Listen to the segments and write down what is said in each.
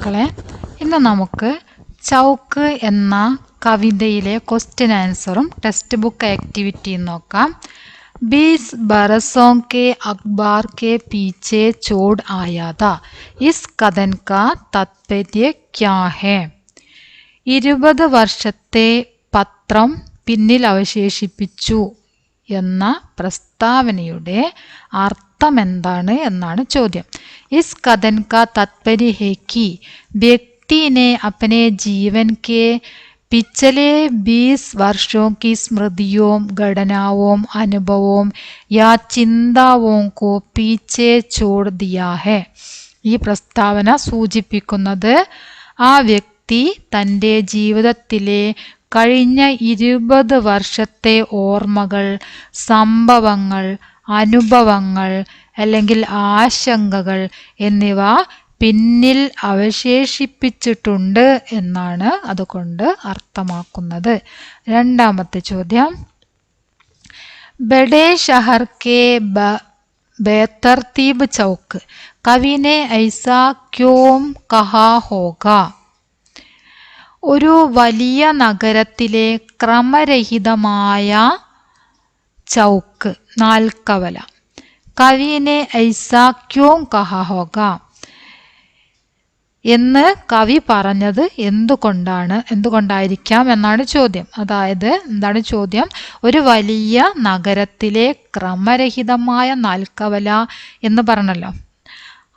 മക്കളെ, ഇന്ന് നമുക്ക് ചൗക്ക് എന്ന കവിതയിലെ ക്വസ്റ്റ്യൻ ആൻസറും ടെക്സ്റ്റ് ബുക്ക് ആക്ടിവിറ്റിയും നോക്കാം. 20 बरसों के अखबार के पीछे छोड़ आया था. इस कथन का तात्पर्य क्या है? 20 വർഷത്തെ പത്രം പിന്നിൽ അവശേഷിപ്പിച്ചു എന്ന പ്രസ്താവനയുടെ അർത്ഥം എന്താണ് എന്നാണ് ചോദ്യം. इस कथन का तात्पर्य है कि व्यक्ति ने अपने जीवन के पिछले 20 वर्षों की स्मृतियों, घटनाओं, अनुभवों या चिंताओं को पीछे छोड़ दिया है. ഈ പ്രസ്താവന സൂചിപ്പിക്കുന്നത് ആ വ്യക്തി തൻ്റെ ജീവിതത്തിലെ കഴിഞ്ഞ 20 വർഷത്തെ ഓർമ്മകൾ, സംഭവങ്ങൾ, അനുഭവങ്ങൾ അല്ലെങ്കിൽ ആശങ്കകൾ എന്നിവ പിന്നിൽ അവശേഷിപ്പിച്ചിട്ടുണ്ട് എന്നാണ് അതുകൊണ്ട് അർത്ഥമാക്കുന്നത്. രണ്ടാമത്തെ ചോദ്യം, ബഡേ ഷഹർ കെ ബേതർതീബ് ചൗക്ക് കവിനെ ഐസാ ക്യോം കഹാ ഹോഗാ. ഒരു വലിയ നഗരത്തിലെ ക്രമരഹിതമായ ചൗക്ക്, നാൽക്കവല. കവിനെ ഐസാ ക്യോം കഹാ ഹോഗാ എന്ന് കവി പറഞ്ഞത് എന്തുകൊണ്ടായിരിക്കാം എന്നാണ് ചോദ്യം. അതായത് എന്താണ് ചോദ്യം? ഒരു വലിയ നഗരത്തിലെ ക്രമരഹിതമായ നാൽക്കവല എന്ന് പറഞ്ഞല്ലോ,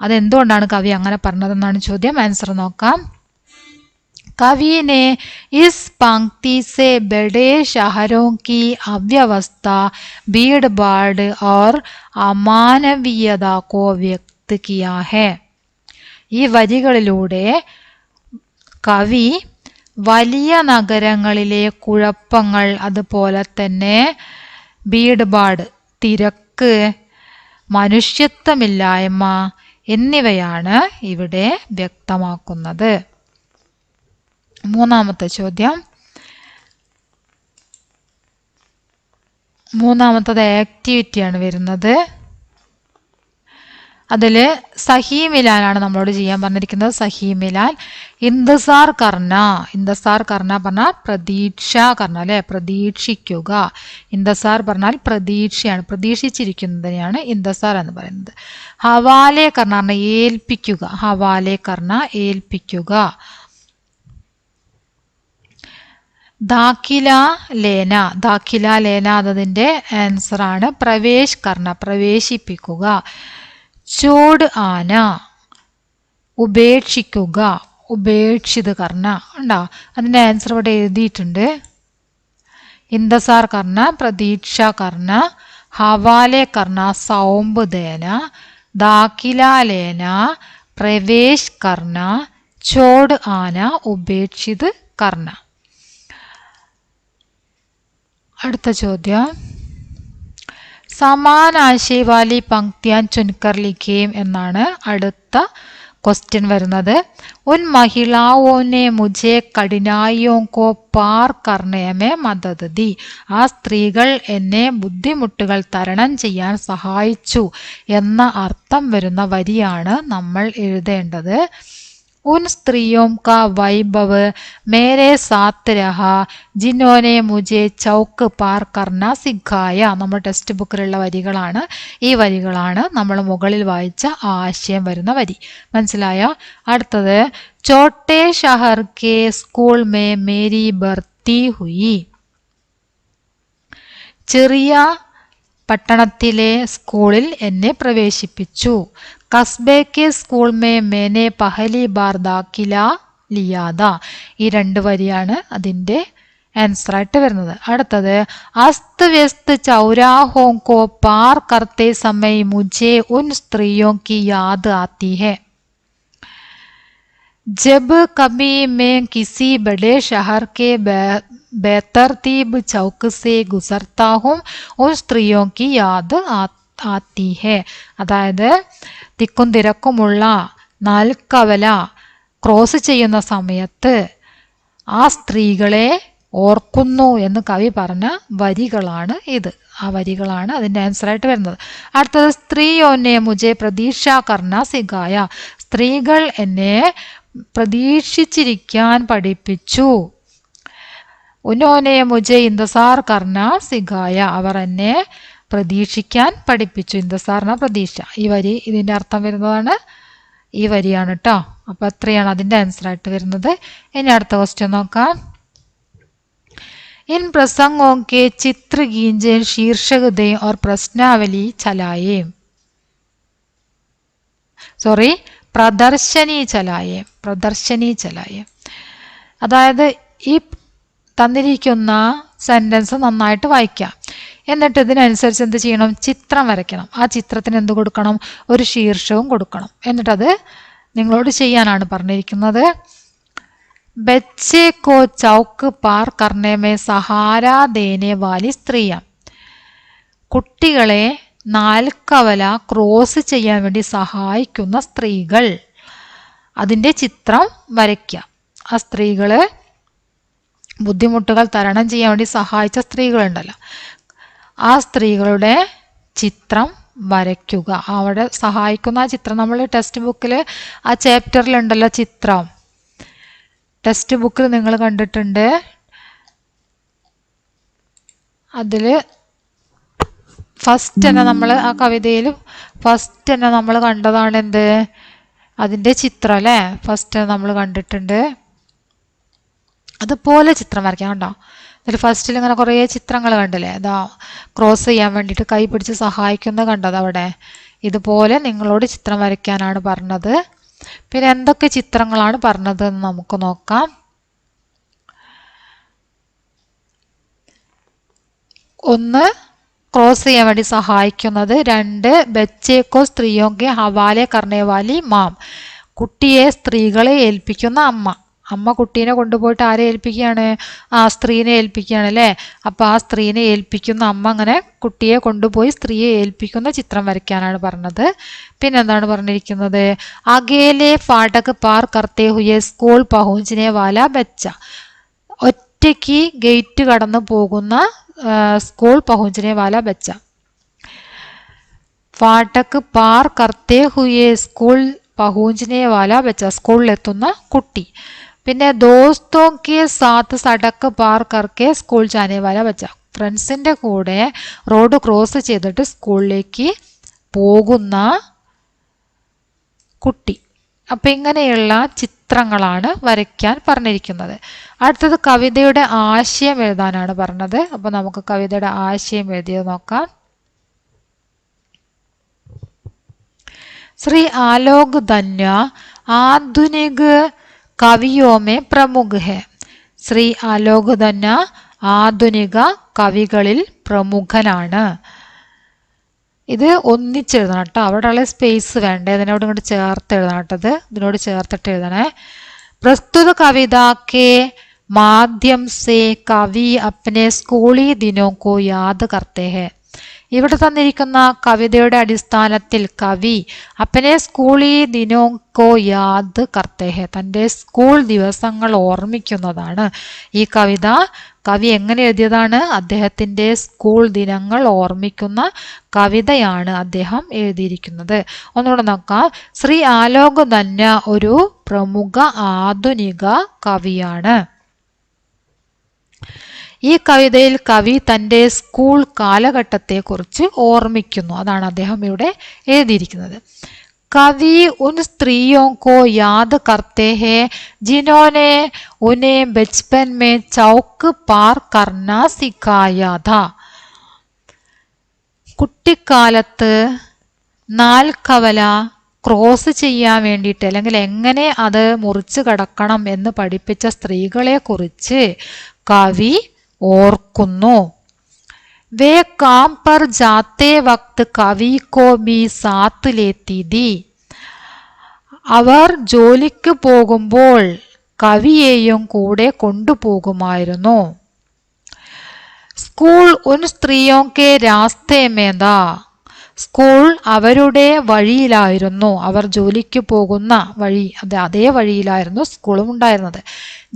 അതെന്തുകൊണ്ടാണ് കവി അങ്ങനെ പറഞ്ഞതെന്നാണ് ചോദ്യം. ആൻസർ നോക്കാം. कवि ने इस पंक्ति से बड़े शहरों की अव्यवस्था, भीड़ भाड़ और अमानवीयता को व्यक्त किया है. ഈ വരികളിലൂടെ കവി വലിയ നഗരങ്ങളിലെ കുഴപ്പങ്ങൾ, അതുപോലെ തന്നെ ഭീഡ്ഭാഡ്, തിരക്ക്, മനുഷ്യത്വമില്ലായ്മ എന്നിവയാണ് ഇവിടെ വ്യക്തമാക്കുന്നത്. മൂന്നാമത്തെ ചോദ്യം, മൂന്നാമത്തത് ആക്ടിവിറ്റിയാണ് വരുന്നത്. അതിൽ സഹി മിലാനാണ് നമ്മളോട് ചെയ്യാൻ പറഞ്ഞിരിക്കുന്നത്. സഹി മിലാൻ. ഇന്തസാർ കർണ. ഇന്തസാർ കർണ പറഞ്ഞാൽ പ്രതീക്ഷ കർണ അല്ലെ, പ്രതീക്ഷിക്കുക. ഇന്തസാർ പറഞ്ഞാൽ പ്രതീക്ഷയാണ്, പ്രതീക്ഷിച്ചിരിക്കുന്നതിനെയാണ് ഇന്തസാർ എന്ന് പറയുന്നത്. ഹവാലെ കർണ പറഞ്ഞാൽ ഏൽപ്പിക്കുക. ഹവാലെ കർണ ഏൽപ്പിക്കുക. ദാഖില ലേന. ദാഖില ലേന എന്നതിൻ്റെ ആൻസർ ആണ് പ്രവേശ് കർണ, പ്രവേശിപ്പിക്കുക. ചോട് ആന, ഉപേക്ഷിക്കുക, ഉപേക്ഷിത് കർണ. ഉണ്ടോ? അതിൻ്റെ ആൻസർ ഇവിടെ എഴുതിയിട്ടുണ്ട്. ഇന്തസാർ കർണ പ്രതീക്ഷ കർണ, ഹവാലെ കർണ സൗമ്പ് ദേന, ദാഖില ലേന പ്രവേശ് കർണ, ചോട് ആന ഉപേക്ഷിത് കർണ. അടുത്ത ചോദ്യം, സമാൻ ആശയ വാലി പങ്ക്തിയാൻ ചുൻകർ ലിഖേം എന്നാണ് അടുത്ത ക്വസ്റ്റ്യൻ വരുന്നത്. ഉൻ മഹിളാവോനെ മുझे കഠിനായിയോं को പാർ करने में मदद दी. ആ സ്ത്രീകൾ എന്നെ ബുദ്ധിമുട്ടുകൾ തരണം ചെയ്യാൻ സഹായിച്ചു എന്ന അർത്ഥം വരുന്ന വരിയാണ് നമ്മൾ എഴുതേണ്ടത്. उन स्त्रियों का वैभव मेरे साथ रहा जिन्होंने मुझे चौक पार करना सिखाया. നമ്മൾ ടെക്സ്റ്റ് ബുക്കിലുള്ള വരികളാണ്. ഈ വരികളാണ് നമ്മൾ മുകളിൽ വായിച്ച ആശയം വരുന്ന വരി. മനസ്സിലായോ? അടുത്തത്, ചോട്ടെ ഷഹർ കെ സ്കൂൾ മേ മേരി ഭർത്തി ഹുയി. ചെറിയ പട്ടണത്തിലെ സ്കൂളിൽ എന്നെ പ്രവേശിപ്പിച്ചു. കസ്ബെ കെ സ്കൂൾ മേ മേനെ പഹലി ബാർ ദാഖില ലിയാദ. ഈ രണ്ട് വരിയാണ് അതിൻ്റെ ആൻസർ ആയിട്ട് വരുന്നത്. അടുത്തത്, അസ്ത് വ്യസ്ത് ചൗരാഹോ കോ പാർ കർത്തെ സമയ മുझे ഉൻ സ്ത്രീയോ की याद आती है. जब कभी मैं किसी बड़े शहर के बेतरतीब चौक से गुजरता हूँ उन स्त्रियों की याद आती है. അതായത് തിക്കും തിരക്കുമുള്ള നാൽക്കവല ക്രോസ് ചെയ്യുന്ന സമയത്ത് ആ സ്ത്രീകളെ ഓർക്കുന്നു എന്ന് കവി പറഞ്ഞ വരികളാണ് ഇത്. ആ വരികളാണ് അതിൻ്റെ ആൻസർ ആയിട്ട് വരുന്നത്. അടുത്തത്, സ്ത്രീയോനെ മുझे പ്രതീക്ഷ കർണ സിഖായ. സ്ത്രീകൾ എന്നെ പ്രതീക്ഷിച്ചിരിക്കാൻ പഠിപ്പിച്ചു. ഉന്നോനെ മുജെ ഇന്തസാർ കർണ സിഖായ, അവർ എന്നെ പ്രതീക്ഷിക്കാൻ പഠിപ്പിച്ചു. ഇന്തസാറിന പ്രതീക്ഷ. ഈ വരി ഇതിന്റെ അർത്ഥം വരുന്നതാണ് ഈ വരിയാണ് കേട്ടോ. അപ്പൊ അത്രയാണ് അതിന്റെ ആൻസർ ആയിട്ട് വരുന്നത്. ഇനി അടുത്ത ക്വസ്റ്റ്യൻ നോക്കാം. इन प्रसंगों के चित्र खींचे, शीर्षक दें और प्रश्नावली चलाएं. സോറി, പ്രദർശനി ചലായേ. അതായത് ഈ തന്നിരിക്കുന്ന സെന്റൻസ് നന്നായിട്ട് വായിക്കാം. എന്നിട്ട് ഇതിനനുസരിച്ച് എന്ത് ചെയ്യണം? ചിത്രം വരയ്ക്കണം. ആ ചിത്രത്തിന് എന്ത് കൊടുക്കണം? ഒരു ശീർഷകവും കൊടുക്കണം. എന്നിട്ടത് നിങ്ങളോട് ചെയ്യാനാണ് പറഞ്ഞിരിക്കുന്നത്. ബच्चे को चौक पार करने में सहारा देने वाली स्त्रियां. കുട്ടികളെ നാൽക്കവല ക്രോസ് ചെയ്യാൻ വേണ്ടി സഹായിക്കുന്ന സ്ത്രീകൾ. അതിൻ്റെ ചിത്രം വരയ്ക്കുക. ആ സ്ത്രീകള് ബുദ്ധിമുട്ടുകൾ തരണം ചെയ്യാൻ വേണ്ടി സഹായിച്ച സ്ത്രീകളുണ്ടല്ലോ, ആ സ്ത്രീകളുടെ ചിത്രം വരയ്ക്കുക. അവിടെ സഹായിക്കുന്ന ആ ചിത്രം നമ്മൾ ടെക്സ്റ്റ് ബുക്കിൽ ആ ചാപ്റ്ററിലുണ്ടല്ലോ ചിത്രം, ടെക്സ്റ്റ് ബുക്കിൽ നിങ്ങൾ കണ്ടിട്ടുണ്ട്. അതിൽ ഫസ്റ്റ് തന്നെ നമ്മൾ ആ കവിതയിൽ ഫസ്റ്റ് തന്നെ നമ്മൾ കണ്ടതാണ് എന്ത്? അതിൻ്റെ ചിത്രം അല്ലേ? ഫസ്റ്റ് നമ്മൾ കണ്ടിട്ടുണ്ട്. അതുപോലെ ചിത്രം വരയ്ക്കാം. കണ്ടോ? അതിൽ ഫസ്റ്റിൽ ഇങ്ങനെ കുറേ ചിത്രങ്ങൾ കണ്ടില്ലേ? അതാ ക്രോസ് ചെയ്യാൻ വേണ്ടിയിട്ട് കൈ പിടിച്ച് സഹായിക്കുന്നത് കണ്ടത് അവിടെ. ഇതുപോലെ നിങ്ങളോട് ചിത്രം വരയ്ക്കാനാണ് പറഞ്ഞത്. പിന്നെ എന്തൊക്കെ ചിത്രങ്ങളാണ് പറഞ്ഞത് എന്ന് നമുക്ക് നോക്കാം. ഒന്ന്, ക്രോസ് ചെയ്യാൻ വേണ്ടി സഹായിക്കുന്നത്. 2, ബച്ചേക്കോ സ്ത്രീയോങ്കെ ഹവാലെ കർണേവാലി മാം, കുട്ടിയെ സ്ത്രീകളെ ഏൽപ്പിക്കുന്ന അമ്മ. അമ്മ കുട്ടീനെ കൊണ്ടുപോയിട്ട് ആരെ ഏൽപ്പിക്കുകയാണ്? ആ സ്ത്രീനെ ഏൽപ്പിക്കുകയാണ് അല്ലേ? അപ്പൊ ആ സ്ത്രീനെ ഏൽപ്പിക്കുന്ന അമ്മ അങ്ങനെ കുട്ടിയെ കൊണ്ടുപോയി സ്ത്രീയെ ഏൽപ്പിക്കുന്ന ചിത്രം വരയ്ക്കാനാണ് പറഞ്ഞത്. പിന്നെന്താണ് പറഞ്ഞിരിക്കുന്നത്? അകേലെ ഫാടക് പാർ കർത്തേ ഹുയെ സ്കൂൾ പഹുഞ്ചിനെ വാല ബച്ച, ഒറ്റയ്ക്ക് ഗേറ്റ് കടന്നു പോകുന്ന സ്കൂൾ പഹുഞ്ചിനെ വാല ബച്ച. ഫാടക് പാർ കർത്തേ ഹുയെ സ്കൂൾ പഹുഞ്ചിനെ വാല ബച്ച, സ്കൂളിലെത്തുന്ന കുട്ടി. പിന്നെ ദോസ്തോ കെ സാത്ത് സടക്ക് പാർ കർക്കെ സ്കൂൾ ജാനെ വാല ബച്ച, ഫ്രണ്ട്സിന്റെ കൂടെ റോഡ് ക്രോസ് ചെയ്തിട്ട് സ്കൂളിലേക്ക് പോകുന്ന കുട്ടി. അപ്പം ഇങ്ങനെയുള്ള ചിത്രങ്ങളാണ് വരയ്ക്കാൻ പറഞ്ഞിരിക്കുന്നത്. അടുത്തത് കവിതയുടെ ആശയം എഴുതാനാണ് പറഞ്ഞത്. അപ്പം നമുക്ക് കവിതയുടെ ആശയം എഴുതിയത് നോക്കാം. ശ്രീ ആലോക് ധന്യ ആധുനിക കവിയോ മേ പ്രമുഖ ഹെ. ശ്രീ ആലോക് ധന്യ ആധുനിക കവികളിൽ പ്രമുഖനാണ്. ഇത് ഒന്നിച്ചെഴുതണം കേട്ടോ. അവിടെയുള്ള സ്പേസ് വേണ്ട, ഇതിനോട് ഇങ്ങോട്ട് ചേർത്ത് എഴുതണം കേട്ടത്. ഇതിനോട് ചേർത്തിട്ട് എഴുതണേ. പ്രസ്തുത കവിത കെ മാധ്യം സേ കവി അപ്നെ സ്കൂളി ദിനോ കോ യാദ് കർത്തേ ഹെ. ഇവിടെ തന്നിരിക്കുന്ന കവിതയുടെ അടിസ്ഥാനത്തിൽ കവി അപ്പനെ സ്കൂളി ദിനോ കോ യാദ് കർത്തേ ഹെ, തൻ്റെ സ്കൂൾ ദിവസങ്ങൾ ഓർമ്മിക്കുന്നതാണ് ഈ കവിത. കവി എങ്ങനെ എഴുതിയതാണ്? അദ്ദേഹത്തിൻ്റെ സ്കൂൾ ദിനങ്ങൾ ഓർമ്മിക്കുന്ന കവിതയാണ് അദ്ദേഹം എഴുതിയിരിക്കുന്നത്. ഒന്നുകൂടെ നോക്കാം. ശ്രീ ആലോക് ധന്യ ഒരു പ്രമുഖ ആധുനിക കവിയാണ്. ഈ കവിതയിൽ കവി തൻ്റെ സ്കൂൾ കാലഘട്ടത്തെക്കുറിച്ച് ഓർമ്മിക്കുന്നു. അതാണ് അദ്ദേഹം ഇവിടെ എഴുതിയിരിക്കുന്നത്. കവി ഉൻ സ്ത്രീയോ കോ യാദ് കർത്തേ ഹെ ജിനോനെ ഉനെ ബച്പൻ മേ ചൗക്ക് പാർ കർണ സിഖായാ ഥാ. കുട്ടിക്കാലത്ത് നാൽക്കവല ക്രോസ് ചെയ്യാൻ വേണ്ടിയിട്ട് അല്ലെങ്കിൽ എങ്ങനെ അത് മുറിച്ച് കടക്കണം എന്ന് പഠിപ്പിച്ച സ്ത്രീകളെ കുറിച്ച് കവി ഓർക്കുന്നു. വേ കാം പർ ജാത്തെ വക്ത് കവി കോ ബി സാത്ത് ലേത്തി ദി. അവർ ജോലിക്ക് പോകുമ്പോൾ കവിയെയും കൂടെ കൊണ്ടുപോകുമായിരുന്നു. സ്കൂൾ ഉൻ സ്ത്രീയോ കെ രാസ്തേ മേ താ. സ്കൂൾ അവരുടെ വഴിയിലായിരുന്നു. അവർ ജോലിക്ക് പോകുന്ന വഴി, അതേ വഴിയിലായിരുന്നു സ്കൂളും ഉണ്ടായിരുന്നത്.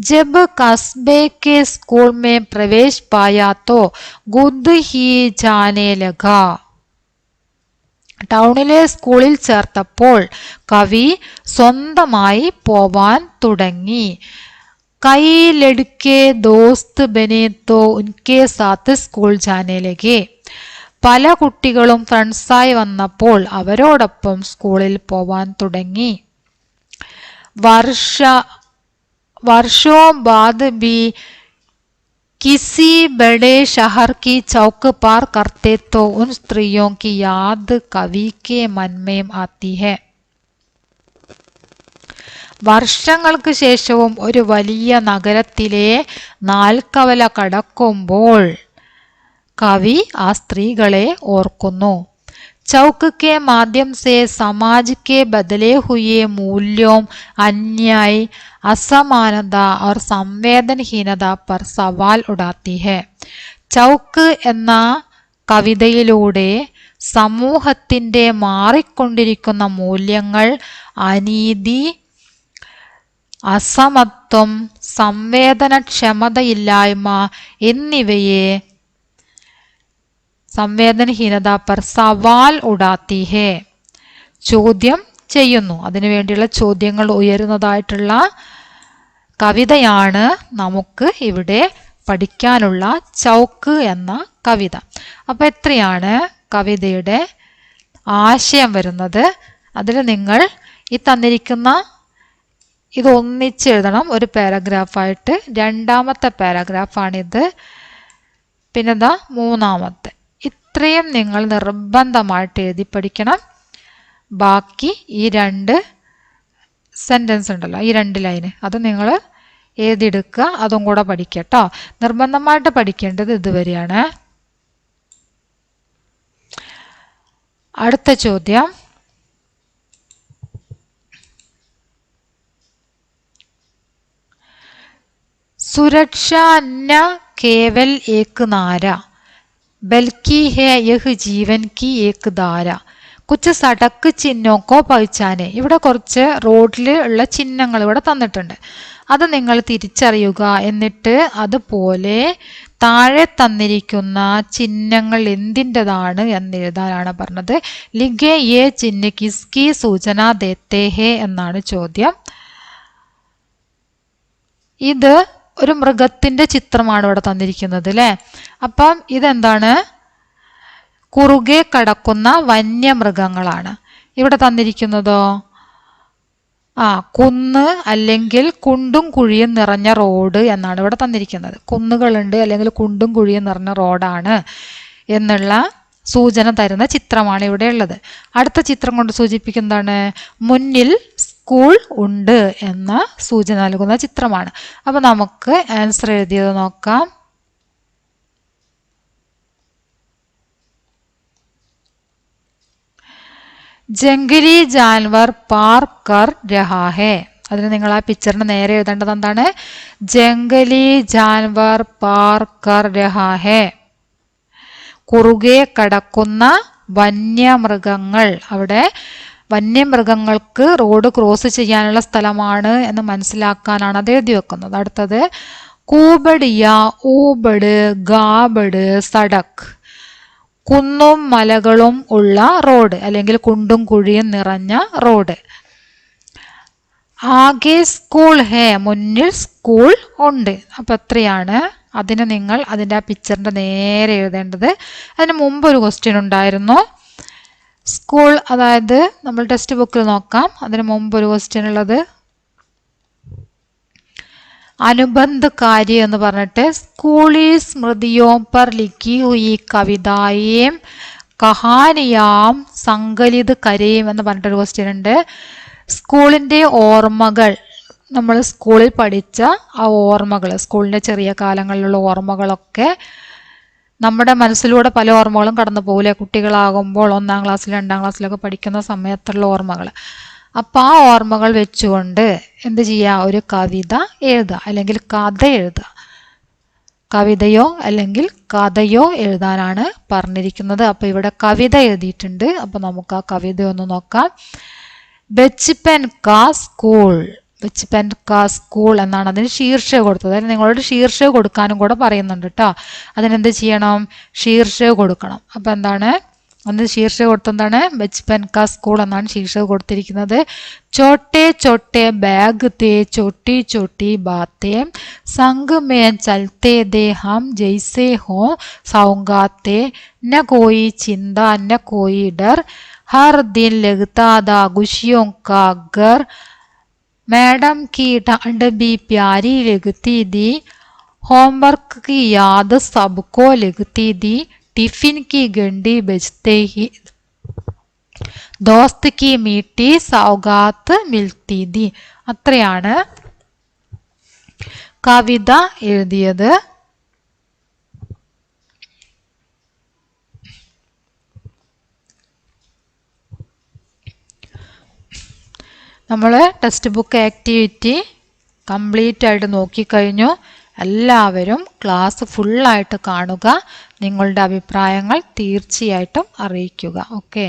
ജബ് കസ്ബെ കെ സ്കൂൾ മേ പ്രവേശ് പായാ തോ ഗുദ് ഹി ജാനെ ലഗ. ടൗണിലെ സ്കൂളിൽ ചേർത്തപ്പോൾ കവി സ്വന്തമായി പോവാൻ തുടങ്ങി. കൈ ലഡ്കെ ദോസ്ത് ബനെ തോ ഉൻകെ സാത്ത് സ്കൂൾ ജാനെ ലഗെ. പല കുട്ടികളും ഫ്രണ്ട്സായി വന്നപ്പോൾ അവരോടൊപ്പം സ്കൂളിൽ പോവാൻ തുടങ്ങി. വർഷോं बाद भी किसी बड़े शहर की चौक पार करते तो उन स्त्रियों की याद कवि के मन में आती है. വർഷങ്ങൾക്ക് ശേഷവും ഒരു വലിയ നഗരത്തിലെ നാൽക്കവല കടക്കുമ്പോൾ കവി ആ സ്ത്രീകളെ ഓർക്കുന്നു. चौक के माध्यम से समाज के बदले हुए मूल्यों, अन्याय, असमानता और संवेदनहीनता पर सवाल उठाती है. ചൗക്ക് എന്ന കവിതയിലൂടെ സമൂഹത്തിൻ്റെ മാറിക്കൊണ്ടിരിക്കുന്ന മൂല്യങ്ങൾ, അനീതി, അസമത്വം, സംവേദനക്ഷമതയില്ലായ്മ എന്നിവയെ സംവേദനഹീനത പർ സവാൽ ഉടാത്തി ഹേ, ചോദ്യം ചെയ്യുന്നു. അതിനുവേണ്ടിയുള്ള ചോദ്യങ്ങൾ ഉയരുന്നതായിട്ടുള്ള കവിതയാണ് നമുക്ക് ഇവിടെ പഠിക്കാനുള്ള ചൗക്ക് എന്ന കവിത. അപ്പോൾ എത്രയാണ് കവിതയുടെ ആശയം വരുന്നത്? അതിൽ നിങ്ങൾ ഈ തന്നിരിക്കുന്ന ഇത് ഒന്നിച്ച് എഴുതണം ഒരു പാരഗ്രാഫായിട്ട്. രണ്ടാമത്തെ പാരഗ്രാഫാണിത്. പിന്നെന്താ മൂന്നാമത്തെ. ഇത്രയും നിങ്ങൾ നിർബന്ധമായിട്ട് എഴുതി പഠിക്കണം. ബാക്കി ഈ 2 സെൻറ്റൻസ് ഉണ്ടല്ലോ, ഈ 2 ലൈന്, അത് നിങ്ങൾ എഴുതിയെടുക്കുക. അതും കൂടെ പഠിക്കുക കേട്ടോ. നിർബന്ധമായിട്ട് പഠിക്കേണ്ടത് ഇതുവരെയാണ്. അടുത്ത ചോദ്യം, സുരക്ഷ ന കേവൽ ഏക് നാര ബൽക്കി ഹേ യഹ് ജീവൻ കി ഏക് ധാര കുച്ച് സടക്ക് ചിഹ്നോക്കോ പഹച്ചാനെ. ഇവിടെ കുറച്ച് റോഡിൽ ഉള്ള ചിഹ്നങ്ങൾ ഇവിടെ തന്നിട്ടുണ്ട്. അത് നിങ്ങൾ തിരിച്ചറിയുക. എന്നിട്ട് അതുപോലെ താഴെ തന്നിരിക്കുന്ന ചിഹ്നങ്ങൾ എന്തിൻ്റെതാണ് എന്നെഴുതാനാണ് പറഞ്ഞത്. ലിഖേ യേ ചിഹ്ന കിസ്കി സൂചന ദേത്തേ ഹേ എന്നാണ് ചോദ്യം. ഇത് ഒരു മൃഗത്തിന്റെ ചിത്രമാണ് ഇവിടെ തന്നിരിക്കുന്നത് അല്ലേ. അപ്പം ഇതെന്താണ്? കുറുകെ കടക്കുന്ന വന്യമൃഗങ്ങളാണ്. ഇവിടെ തന്നിരിക്കുന്നതോ കുന്ന് അല്ലെങ്കിൽ കുണ്ടും കുഴിയും നിറഞ്ഞ റോഡ് എന്നാണ് ഇവിടെ തന്നിരിക്കുന്നത്. കുന്നുകളുണ്ട് അല്ലെങ്കിൽ കുണ്ടും കുഴിയും നിറഞ്ഞ റോഡാണ് എന്നുള്ള സൂചന തരുന്ന ചിത്രമാണ് ഇവിടെ ഉള്ളത്. അടുത്ത ചിത്രം കൊണ്ട് സൂചിപ്പിക്കുന്നതാണ് മുന്നിൽ സ്കൂൾ ഉണ്ട് എന്ന സൂചന നൽകുന്ന ചിത്രമാണ്. അപ്പൊ നമുക്ക് ആൻസർ എഴുതിയത് നോക്കാം. ജംഗലി ജാൻവർ പാർ കർ രഹാ ഹേ. അതിന് നിങ്ങൾ ആ പിക്ചറിന് നേരെ എഴുതേണ്ടത് എന്താണ്? ജംഗലി ജാൻവർ പാർ കർ രഹാ ഹേ. കുറുകെ കടക്കുന്ന വന്യമൃഗങ്ങൾ. അവിടെ വന്യമൃഗങ്ങൾക്ക് റോഡ് ക്രോസ് ചെയ്യാനുള്ള സ്ഥലമാണ് എന്ന് മനസ്സിലാക്കാനാണ് അത് എഴുതി വെക്കുന്നത്. അടുത്തത് കൂബഡിയ ഊബഡ് ഗാബഡ് സഡക്. കുന്നും മലകളും ഉള്ള റോഡ് അല്ലെങ്കിൽ കുണ്ടും കുഴിയും നിറഞ്ഞ റോഡ്. ആകെ സ്കൂൾ ഹേ. മുന്നിൽ സ്കൂൾ ഉണ്ട്. അപ്പൊ എത്രയാണ്? അതിന് നിങ്ങൾ അതിൻ്റെ ആ പിക്ചറിന്റെ നേരെ എഴുതേണ്ടത്. അതിന് മുമ്പ് ഒരു ക്വസ്റ്റ്യൻ ഉണ്ടായിരുന്നു. സ്കൂൾ, അതായത് നമ്മൾ ടെക്സ്റ്റ് ബുക്കിൽ നോക്കാം. അതിന് മുമ്പ് ഒരു ക്വസ്റ്റ്യൻ ഉള്ളത് അനുബന്ധ കാര്യം എന്ന് പറഞ്ഞിട്ട് സ്കൂളി സ്മൃതിയോ പർ ലിഖി ഹുയി കവിതായേം കഹാനിയാം സങ്കലിത് കരയും എന്ന് പറഞ്ഞിട്ടൊരു ക്വസ്റ്റ്യൻ ഉണ്ട്. സ്കൂളിൻ്റെ ഓർമ്മകൾ, നമ്മൾ സ്കൂളിൽ പഠിച്ച ആ ഓർമ്മകൾ, സ്കൂളിൻ്റെ ചെറിയ കാലങ്ങളിലുള്ള ഓർമ്മകളൊക്കെ നമ്മുടെ മനസ്സിലൂടെ പല ഓർമ്മകളും കടന്നു പോകില്ലേ കുട്ടികളാകുമ്പോൾ, 1ാം ക്ലാസ്സിൽ 2ാം ക്ലാസ്സിലൊക്കെ പഠിക്കുന്ന സമയത്തുള്ള ഓർമ്മകൾ. അപ്പം ആ ഓർമ്മകൾ വെച്ചുകൊണ്ട് എന്ത് ചെയ്യുക? ഒരു കവിത എഴുതുക അല്ലെങ്കിൽ കഥ എഴുതുക. കവിതയോ അല്ലെങ്കിൽ കഥയോ എഴുതാനാണ് പറഞ്ഞിരിക്കുന്നത്. അപ്പോൾ ഇവിടെ കവിത എഴുതിയിട്ടുണ്ട്. അപ്പോൾ നമുക്ക് ആ കവിത ഒന്ന് നോക്കാം. ബച്പൻ കാ സ്കൂൾ. ബച്പൻ കാ സ്കൂൾ എന്നാണ് അതിന് ശീർഷക കൊടുത്തത്. അതിന് നിങ്ങളോട് ശീർഷക കൊടുക്കാനും കൂടെ പറയുന്നുണ്ട് കേട്ടോ. അതിനെന്ത് ചെയ്യണം? ശീർഷക കൊടുക്കണം. അപ്പം എന്താണ്? അന്ന് ശീർഷകം കൊടുത്തെന്താണ്? ബച്പൻ കാ സ്കൂൾ എന്നാണ് ശീർഷകം കൊടുത്തിരിക്കുന്നത്. ചോട്ടെ ചോട്ടെ ബാഗ് തേ ചോട്ടി ചോട്ടി ബാത്തേ സംഗ് മേ ചലത്തെ ദേ ഹം ജൈസെ ഹോ സൗങ്കാത്തെ ന കോയി ചിന്ത ന കോയി ഡർ हर दिन लगता था खुशियों का घर मैडम की डांट भी प्यारी लगती थी होमवर्क की याद सबको लगती थी टिफिन की घंटी बजते ही दोस्त की मीठी सौगात मिलती थी. അത്രയാണ് കവിത എഴുതിയത്. നമ്മൾ ടെക്സ്റ്റ് ബുക്ക് ആക്ടിവിറ്റി കംപ്ലീറ്റ് ആയിട്ട് നോക്കിക്കഴിഞ്ഞു. എല്ലാവരും ക്ലാസ് ഫുള്ളായിട്ട് കാണുക. നിങ്ങളുടെ അഭിപ്രായങ്ങൾ തീർച്ചയായിട്ടും അറിയിക്കുക. ഓക്കെ.